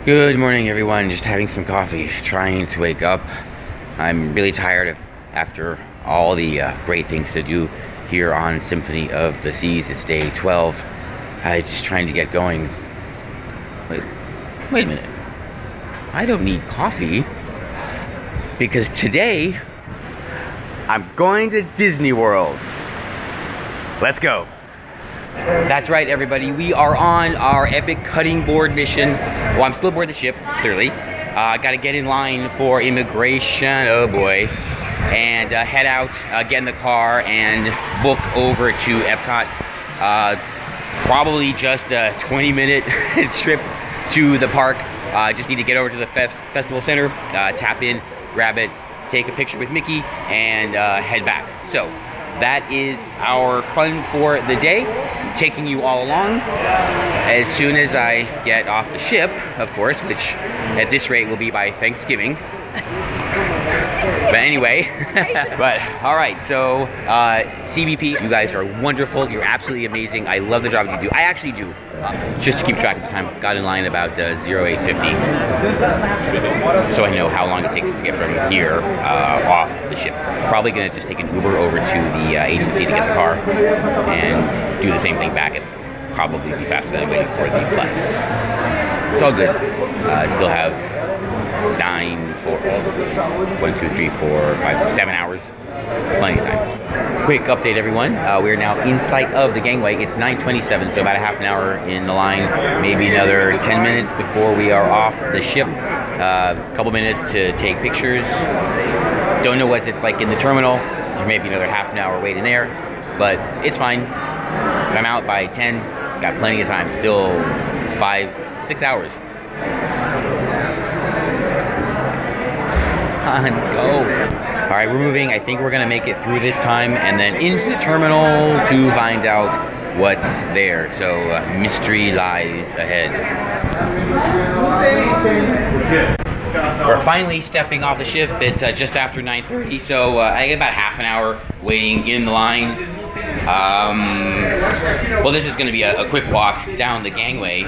Good morning, everyone. Just having some coffee, trying to wake up. I'm really tired after all the great things to do here on Symphony of the Seas. It's day 12. I'm just trying to get going. Wait a minute. I don't need coffee because today I'm going to Disney World. Let's go. That's right, everybody. We are on our epic cutting board mission. Well, I'm still aboard the ship, clearly. Got to get in line for immigration, oh boy, and head out, get in the car, and book over to Epcot. Probably just a 20-minute trip to the park. Just need to get over to the festival center, tap in, grab it, take a picture with Mickey, and head back. So that is our fun for the day. I'm taking you all along as soon as I get off the ship, of course, which at this rate will be by Thanksgiving. But anyway, but all right, so CBP, you guys are wonderful. You're absolutely amazing. I love the job you do. I actually do. Just to keep track of the time, got in line about 0850, so I know how long it takes to get from here off the ship. Probably gonna just take an Uber over to the agency to get the car and do the same thing back. It probably be faster than waiting for the bus. It's all good. Still have 7 hours. Plenty of time. Quick update, everyone. We're now in sight of the gangway. It's 9:27, so about a half an hour in the line. Maybe another 10 minutes before we are off the ship. A couple minutes to take pictures. Don't know what it's like in the terminal. There may be another half an hour wait in there, but it's fine. If I'm out by 10, got plenty of time. Still 5-6 hours. Let's go. All right, we're moving. I think we're gonna make it through this time and then into the terminal to find out what's there. So mystery lies ahead. We're finally stepping off the ship. It's just after 9:30, so I get about half an hour waiting in the line. Well, this is gonna be a quick walk down the gangway,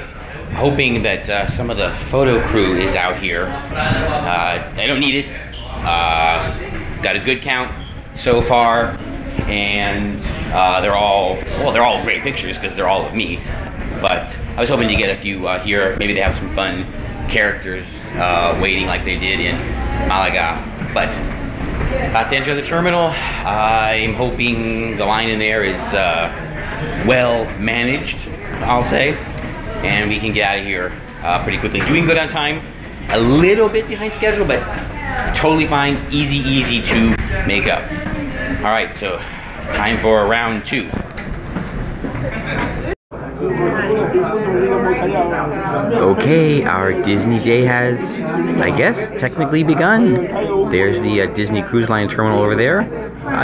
hoping that some of the photo crew is out here. I don't need it. Got a good count so far, and they're all great pictures because they're all of me. But I was hoping to get a few here. Maybe they have some fun characters waiting like they did in Malaga. But about to enter the terminal. I'm hoping the line in there is well managed, I'll say, and we can get out of here pretty quickly. Doing good on time. A little bit behind schedule, but totally fine. Easy to make up. All right, so time for round 2. Okay, our Disney day has, I guess, technically begun. There's the Disney Cruise Line terminal over there.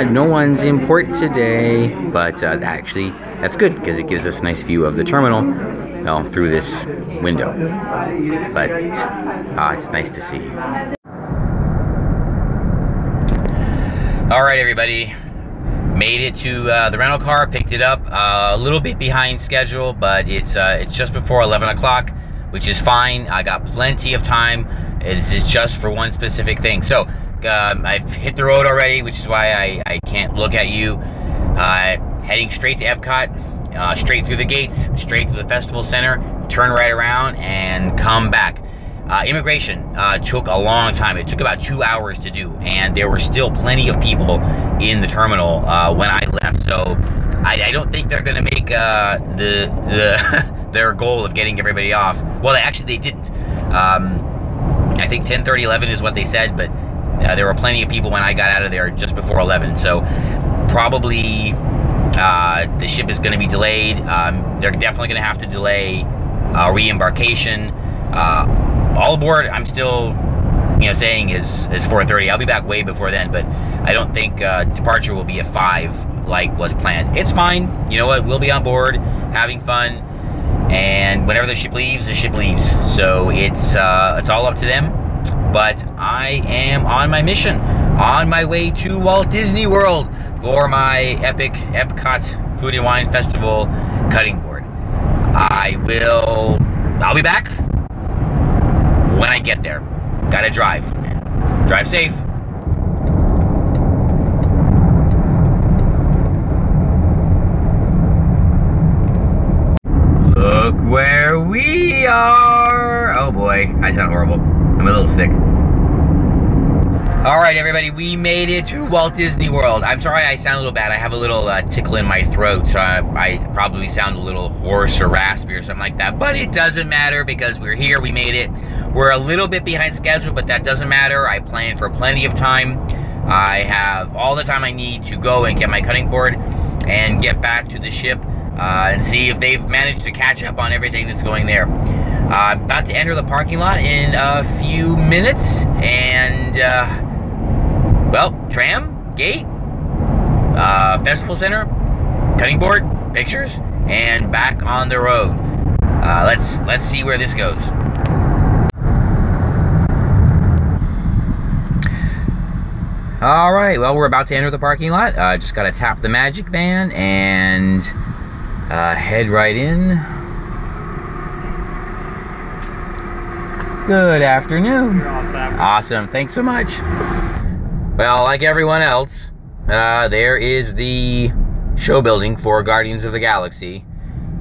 No one's in port today, but actually, that's good because it gives us a nice view of the terminal, well, through this window. But it's nice to see. All right, everybody. Made it to the rental car, picked it up a little bit behind schedule, but it's just before 11 o'clock, which is fine. I got plenty of time. This is just for one specific thing. So I've hit the road already, which is why I can't look at you. Heading straight to Epcot, straight through the gates, straight to the festival center, turn right around and come back. Immigration took a long time. It took about 2 hours to do, and there were still plenty of people in the terminal when I left. So I don't think they're going to make their goal of getting everybody off. Well, they didn't. I think 10:30, 11 is what they said, but there were plenty of people when I got out of there just before 11. So probably the ship is going to be delayed. They're definitely going to have to delay re-embarkation. All aboard, I'm still, saying is 4:30. I'll be back way before then, but I don't think departure will be at 5 like was planned. It's fine. You know what? We'll be on board, having fun, and whenever the ship leaves, the ship leaves. So it's all up to them. But I am on my mission, on my way to Walt Disney World for my epic Epcot Food and Wine Festival cutting board. I'll be back when I get there. Gotta drive. Drive safe. Look where we are! Oh boy, I sound horrible. I'm a little sick. Alright everybody, we made it to Walt Disney World. I'm sorry I sound a little bad. I have a little tickle in my throat, so I probably sound a little hoarse or raspy or something like that. But it doesn't matter because we're here, we made it. We're a little bit behind schedule, but that doesn't matter. I planned for plenty of time. I have all the time I need to go and get my cutting board and get back to the ship and see if they've managed to catch up on everything that's going there. I'm about to enter the parking lot in a few minutes, and well, tram, gate, festival center, cutting board, pictures, and back on the road. Let's see where this goes. All right, well, we're about to enter the parking lot. Just gotta tap the magic band and head right in. Good afternoon. You're all set. Awesome, thanks so much. Well, like everyone else, there is the show building for Guardians of the Galaxy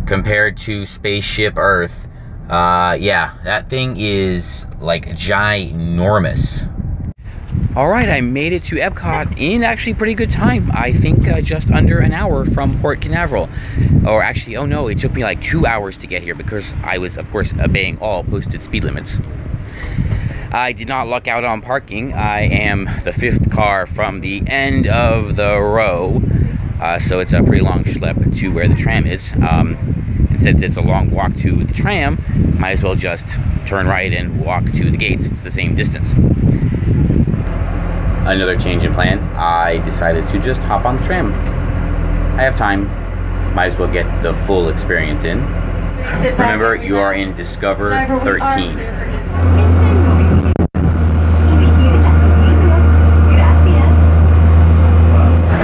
compared to Spaceship Earth. Yeah, that thing is like ginormous. All right, I made it to Epcot in actually pretty good time. I think just under an hour from Port Canaveral. Or actually, oh no, it took me like 2 hours to get here because I was, of course, obeying all posted speed limits. I did not luck out on parking. I am the 5th car from the end of the row. So it's a pretty long schlep to where the tram is. And since it's a long walk to the tram, might as well just turn right and walk to the gates. It's the same distance. Another change in plan, I decided to just hop on the tram. I have time, might as well get the full experience in. Remember, you are in Discover 13.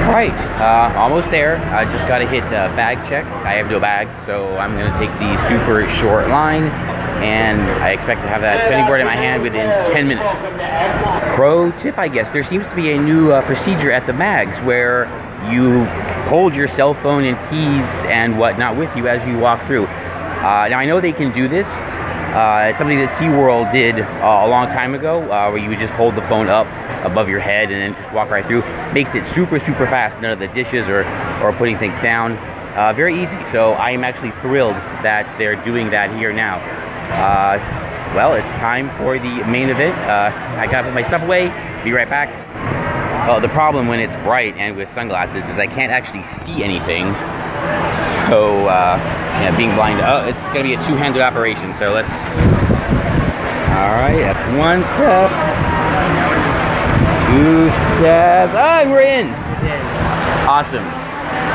Alright, almost there. I just gotta hit bag check. I have no bags, so I'm gonna take the super short line, and I expect to have that cutting board in my hand within 10 minutes. Pro tip, I guess, there seems to be a new procedure at the bags where you hold your cell phone and keys and whatnot with you as you walk through. Now I know they can do this. It's something that SeaWorld did a long time ago, where you would just hold the phone up above your head and then just walk right through. Makes it super, super fast. None of the dishes or putting things down. Very easy. So I am actually thrilled that they're doing that here now. Well, it's time for the main event. I gotta put my stuff away. Be right back. Well, the problem when it's bright and with sunglasses is I can't actually see anything. So, yeah, being blind. Oh, it's gonna be a two-handed operation. So let's. All right, that's one step. 2 steps. Ah, we're in. Awesome.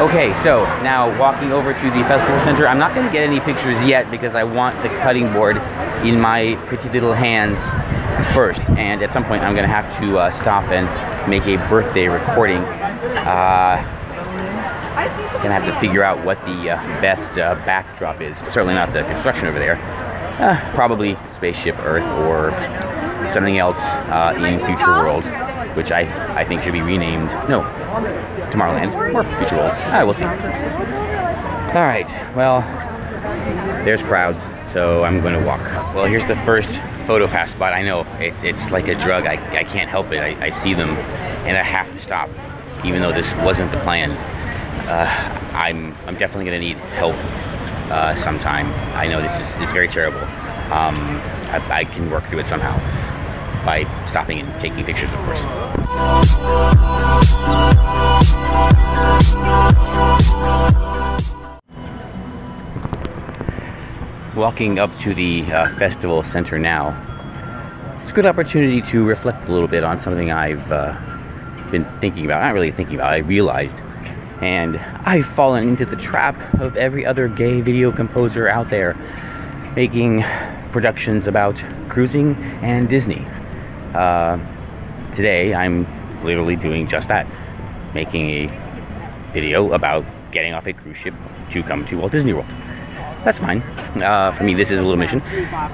Okay, so now walking over to the festival center. I'm not going to get any pictures yet because I want the cutting board in my pretty little hands first. And at some point, I'm going to have to stop and make a birthday recording. Gonna have to figure out what the best backdrop is. Certainly not the construction over there. Probably Spaceship Earth or something else in Future World, which I think should be renamed. No, Tomorrowland or Future World. We'll see. All right. Well, there's crowds, so I'm going to walk. Well, here's the first photo pass spot. I know it's like a drug. I can't help it. I see them, and I have to stop, even though this wasn't the plan. I'm definitely gonna need help sometime. I know this is very terrible. I can work through it somehow by stopping and taking pictures, of course. Walking up to the festival center now, it's a good opportunity to reflect a little bit on something I've been thinking about. Not really thinking about, I realized. And I've fallen into the trap of every other gay video composer out there making productions about cruising and Disney. Today I'm literally doing just that, making a video about getting off a cruise ship to come to Walt Disney World. that's fine. For me, this is a little mission.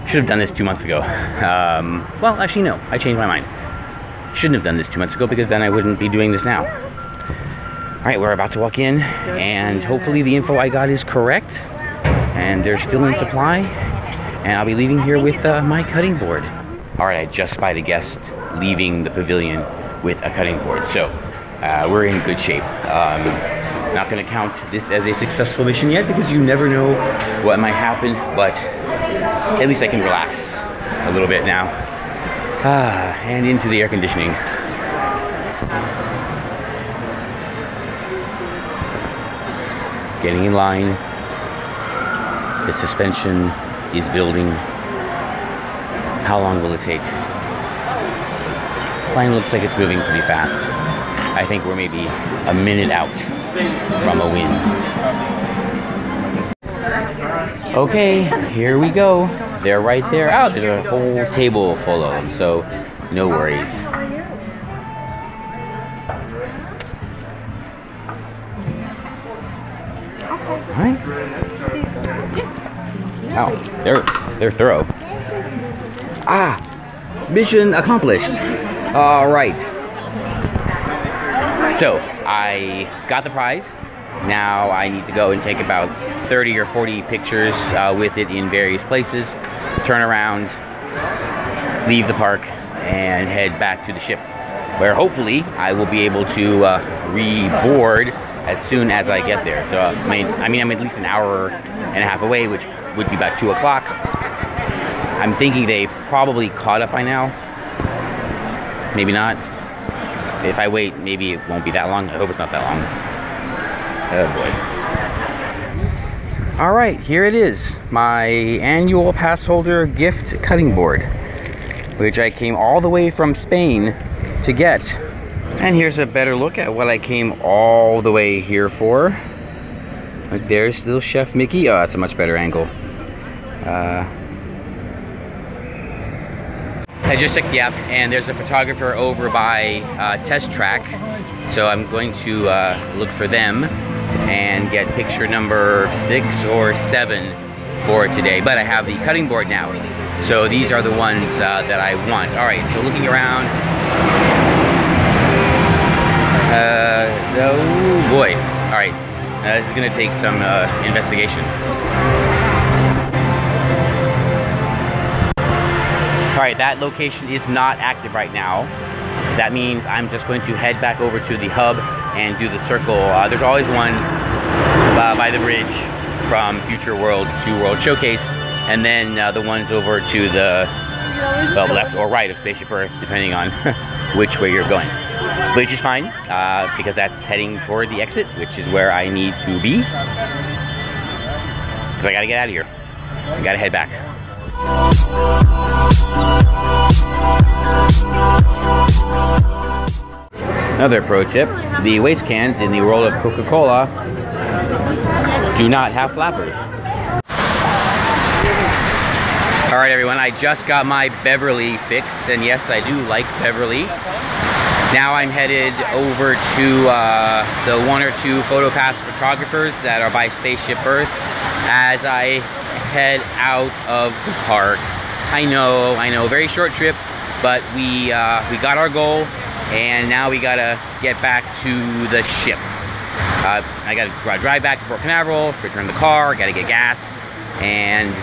Should have done this 2 months ago. Well, actually, no. I changed my mind. Shouldn't have done this 2 months ago because then I wouldn't be doing this now. All right, we're about to walk in, and hopefully the info I got is correct, and they're still in supply, and I'll be leaving here with my cutting board. All right, I just spied a guest leaving the pavilion with a cutting board, so we're in good shape. Not going to count this as a successful mission yet because you never know what might happen, but at least I can relax a little bit now. And into the air conditioning. Getting in line. The suspension is building. How long will it take? Line looks like it's moving pretty fast. I think we're maybe a minute out from a win. Okay, here we go. They're right there. Oh, there's a whole table full of them, so no worries. All right. Wow, they're thorough. Mission accomplished. All right. So I got the prize. Now I need to go and take about 30 or 40 pictures with it in various places, turn around, leave the park, and head back to the ship, where hopefully I will be able to reboard as soon as I get there. So I mean, I'm at least an hour and a half away, which would be about 2 o'clock. I'm thinking they probably caught up by now. Maybe not. If I wait, maybe it won't be that long. I hope it's not that long. Oh boy. All right, here it is. My annual Passholder gift cutting board, which I came all the way from Spain to get. And here's a better look at what I came all the way here for. Like there's little Chef Mickey. Oh, that's a much better angle. I just checked the app, and there's a photographer over by Test Track, so I'm going to look for them and get picture number 6 or 7 for today. But I have the cutting board now, so these are the ones that I want. All right, so looking around. Oh boy. All right, this is gonna take some investigation. Alright, that location is not active right now. That means I'm just going to head back over to the hub and do the circle. There's always one by the bridge from Future World to World Showcase, and then the ones over to the left or right of Spaceship Earth, depending on which way you're going. Which is fine, because that's heading toward the exit, which is where I need to be. Because I gotta get out of here. I gotta head back. Another pro tip, the waste cans in the world of Coca-Cola do not have flappers. Alright everyone, I just got my Beverly fix, and yes, I do like Beverly. Now I'm headed over to the 1 or 2 PhotoPass photographers that are by Spaceship Earth as I head out of the park. I know, very short trip, but we got our goal, and now we gotta get back to the ship. I gotta drive back to Port Canaveral, return the car, gotta get gas, and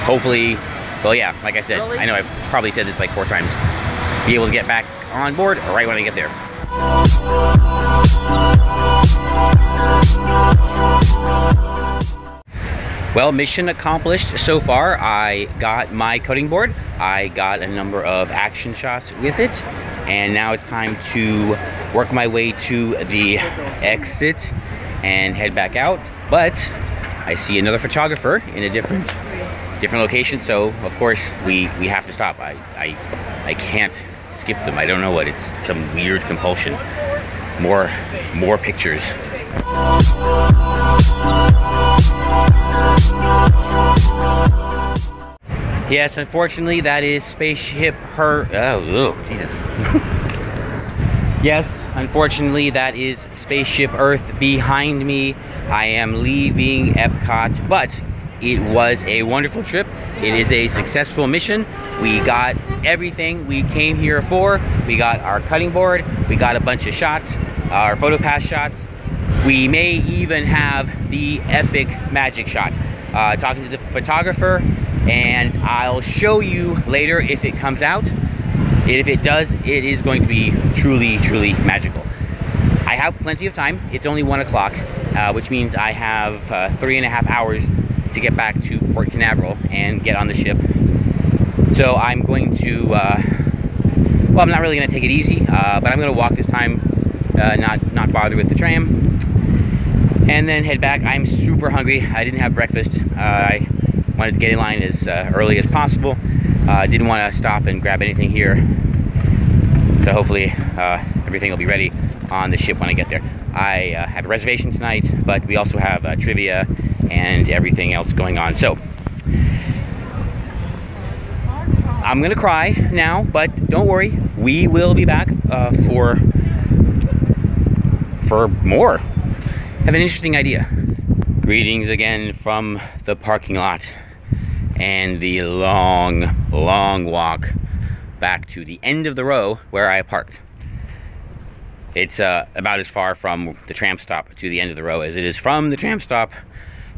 hopefully, well yeah, like I said, I know I've probably said this like 4 times, be able to get back on board right when I get there. Well, mission accomplished so far. I got my cutting board. I got a number of action shots with it. And now it's time to work my way to the exit and head back out. But I see another photographer in a different location. So, of course, we have to stop. I can't skip them. I don't know what. It's some weird compulsion. More pictures. Yes, unfortunately, that is Spaceship Earth. Oh, Jesus. Yes, unfortunately, that is Spaceship Earth behind me. I am leaving Epcot, but it was a wonderful trip. It is a successful mission. We got everything we came here for. We got our cutting board. We got a bunch of shots, our photo pass shots. We may even have the epic magic shot. Talking to the photographer, and I'll show you later if it comes out. If it does, it is going to be truly, truly magical. I have plenty of time. It's only 1 o'clock, which means I have 3.5 hours to get back to Port Canaveral and get on the ship. So I'm going to, well, I'm not really going to take it easy, but I'm going to walk this time, not bother with the tram, and then head back. I'm super hungry. I didn't have breakfast. I wanted to get in line as early as possible. Didn't want to stop and grab anything here. So hopefully everything will be ready on the ship when I get there. I have a reservation tonight, but we also have trivia and everything else going on. So I'm gonna cry now, but don't worry, we will be back for more. I have an interesting idea. Greetings again from the parking lot and the long walk back to the end of the row where I parked. It's about as far from the tram stop to the end of the row as it is from the tram stop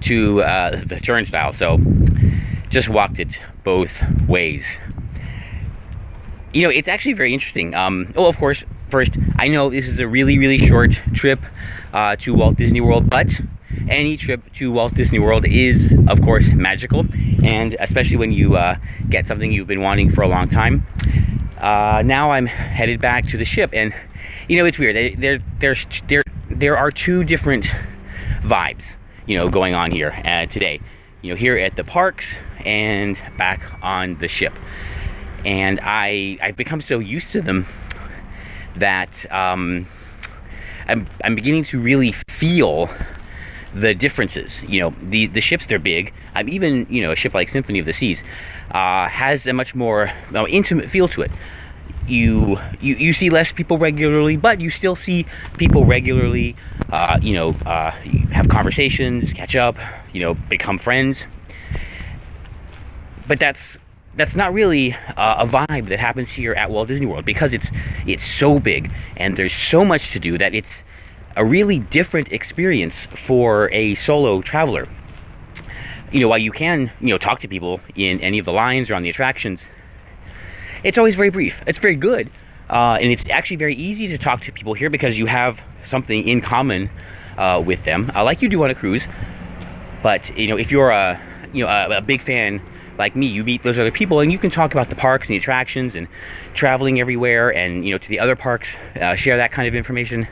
to the turnstile, so just walked it both ways. You know, it's actually very interesting. Oh, of course, first, I know this is a really short trip to Walt Disney World, but any trip to Walt Disney World is, of course, magical, and especially when you get something you've been wanting for a long time. Now I'm headed back to the ship, and you know, it's weird. There are two different vibes, you know, going on here today. You know, here at the parks and back on the ship. And I've become so used to them that I'm beginning to really feel the differences. You know, the ships, they're big. Even, you know, a ship like Symphony of the Seas has a much more intimate feel to it. You see less people regularly, but you still see people regularly. You know, you have conversations, catch up, you know, become friends. But that's not really a vibe that happens here at Walt Disney World, because it's so big and there's so much to do that it's a really different experience for a solo traveler. You know, while you can, you know, talk to people in any of the lines or on the attractions, it's always very brief. It's very good, and it's actually very easy to talk to people here because you have something in common with them, like you do on a cruise. But you know, if you're a big fan like me, you meet those other people and you can talk about the parks and the attractions and traveling everywhere, and you know, to the other parks, share that kind of information.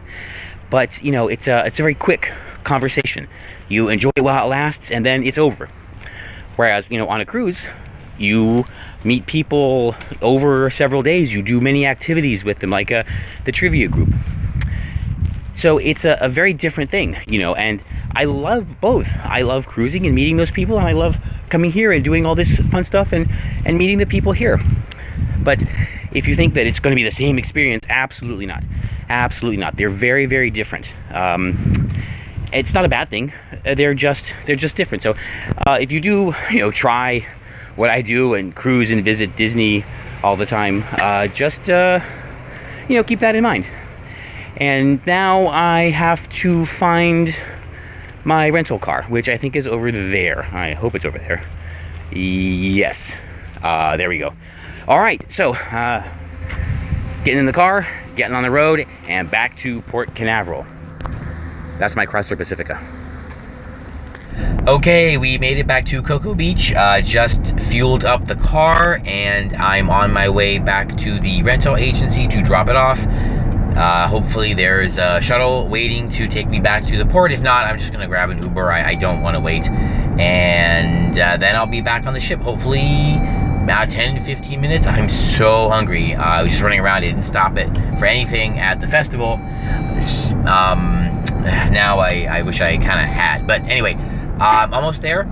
But you know, it's a very quick conversation. You enjoy it while it lasts, and then it's over. Whereas, you know, on a cruise, you meet people over several days. You do many activities with them, like the trivia group. So it's a very different thing, you know, and I love both. I love cruising and meeting those people, and I love coming here and doing all this fun stuff and meeting the people here. But if you think that it's going to be the same experience, absolutely not. Absolutely not. They're very, very different. It's not a bad thing. They're just different. So if you do, you know, try what I do and cruise and visit Disney all the time, just you know, keep that in mind. And now I have to find my rental car, which I think is over there. I hope it's over there. Yes. There we go. All right, so getting in the car, getting on the road, and back to Port Canaveral. That's my Chrysler Pacifica. Okay, we made it back to Cocoa Beach. Just fueled up the car, and I'm on my way back to the rental agency to drop it off. Hopefully there's a shuttle waiting to take me back to the port. If not, I'm just gonna grab an Uber. I don't want to wait. And then I'll be back on the ship, hopefully about 10 to 15 minutes. I'm so hungry. I was just running around. I didn't stop it for anything at the festival. Now I wish I kind of had. But anyway, almost there.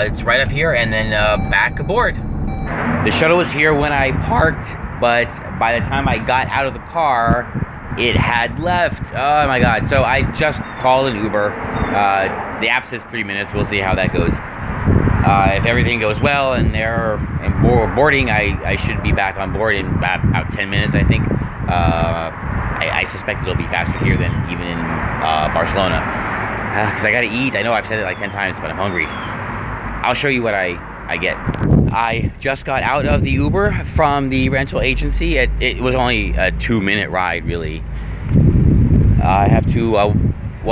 It's right up here, and then back aboard. The shuttle was here when I parked, but by the time I got out of the car, it had left. Oh my god. So I just called an Uber. The app says 3 minutes. We'll see how that goes. If everything goes well and they're boarding, I should be back on board in about 10 minutes, I think. I suspect it'll be faster here than even in Barcelona. Because I gotta eat. I know I've said it like 10 times, but I'm hungry. I'll show you what I get. I just got out of the Uber from the rental agency. It was only a 2-minute ride, really. I have to, well,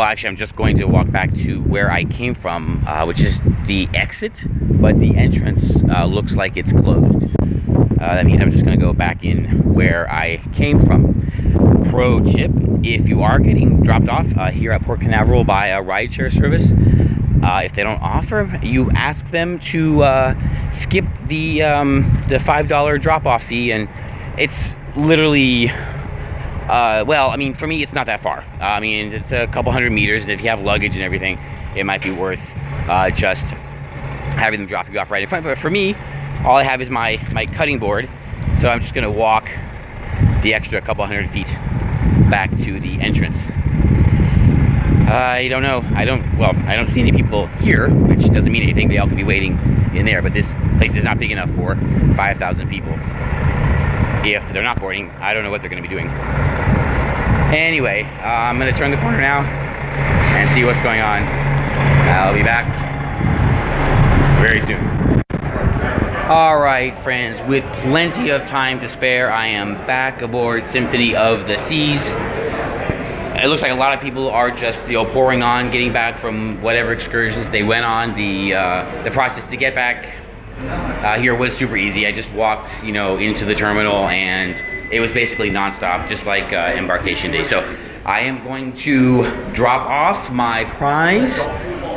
actually, I'm just going to walk back to where I came from, which is the exit, but the entrance looks like it's closed. That means I'm just going to go back in where I came from. Pro tip, if you are getting dropped off here at Port Canaveral by a rideshare service, if they don't offer, you ask them to skip the $5 drop-off fee, and it's literally, well, I mean, for me, it's not that far. I mean, it's a couple hundred meters, and if you have luggage and everything, it might be worth just having them drop you off right in front. But for me, all I have is my cutting board, so I'm just gonna walk the extra couple hundred feet back to the entrance. I don't know. I don't see any people here, which doesn't mean anything. They all could be waiting in there, but this place is not big enough for 5,000 people. If they're not boarding, I don't know what they're going to be doing. Anyway, I'm going to turn the corner now and see what's going on. I'll be back very soon. All right, friends, with plenty of time to spare, I am back aboard Symphony of the Seas. It looks like a lot of people are just, pouring on, getting back from whatever excursions they went on. The process to get back here was super easy. I just walked, into the terminal, and it was basically nonstop, just like embarkation day. So I am going to drop off my prize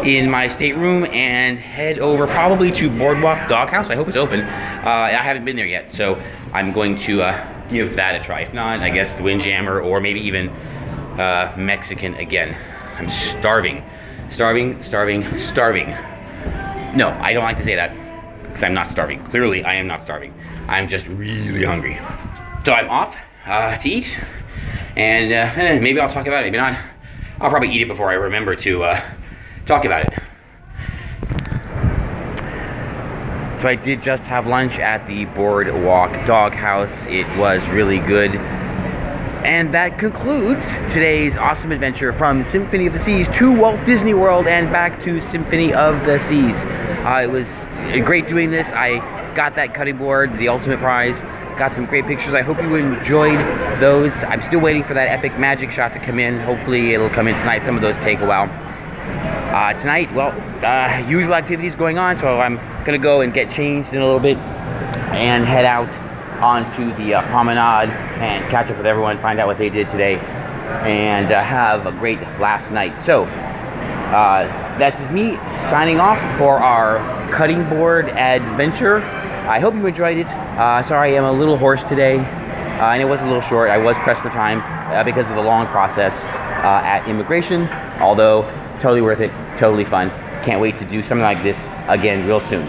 in my stateroom and head over probably to Boardwalk Doghouse. I hope it's open. I haven't been there yet, so I'm going to give that a try. If not, I guess the Windjammer, or maybe even Mexican again. I'm starving. Starving. No, I don't like to say that, because I'm not starving. Clearly, I am not starving. I'm just really hungry. So I'm off to eat, and maybe I'll talk about it, maybe not. I'll probably eat it before I remember to talk about it. So I did just have lunch at the Boardwalk Doghouse. It was really good. And that concludes today's awesome adventure from Symphony of the Seas to Walt Disney World and back to Symphony of the Seas. It was great doing this. I got that cutting board, the ultimate prize. Got some great pictures. I hope you enjoyed those. I'm still waiting for that epic magic shot to come in. Hopefully it'll come in tonight. Some of those take a while. Tonight, well, usual activities going on, so I'm gonna go and get changed in a little bit and head out onto the promenade and catch up with everyone, find out what they did today, and have a great last night. So that's me signing off for our cutting board adventure. I hope you enjoyed it. Sorry I'm a little hoarse today, and it was a little short. I was pressed for time because of the long process at immigration, although totally worth it, totally fun. Can't wait to do something like this again real soon.